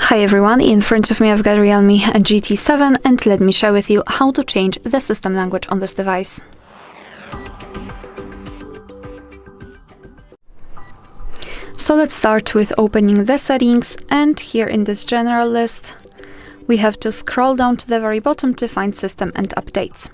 Hi everyone, in front of me I've got REALME GT7 and let me share with you how to change the system language on this device. So let's start with opening the settings, and here in this general list we have to scroll down to the very bottom to find system and updates.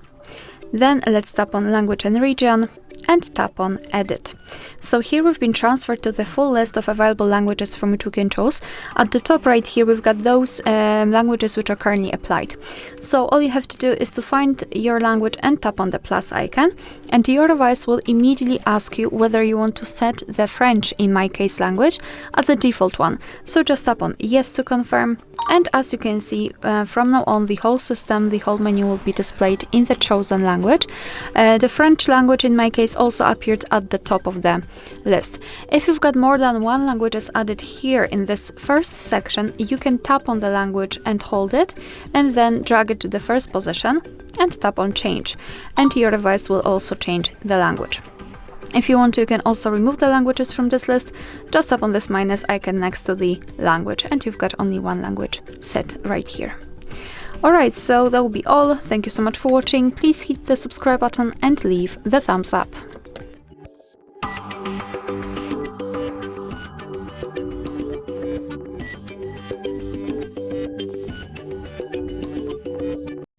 Then let's tap on language and region and tap on edit. So here we've been transferred to the full list of available languages from which we can choose. At the top right here we've got those languages which are currently applied. So all you have to do is to find your language and tap on the plus icon, and your device will immediately ask you whether you want to set the French, in my case language, as the default one. So just tap on yes to confirm, and as you can see, from now on the whole system, the whole menu will be displayed in the chosen language. The French language in my case also appeared at the top of the list. If you've got more than one language added here in this first section, you can tap on the language and hold it, and then drag it to the first position and tap on change, and your device will also change the language. If you want to, you can also remove the languages from this list. Just tap on this minus icon next to the language, and you've got only one language set right here. Alright, so that will be all. Thank you so much for watching. Please hit the subscribe button and leave the thumbs up.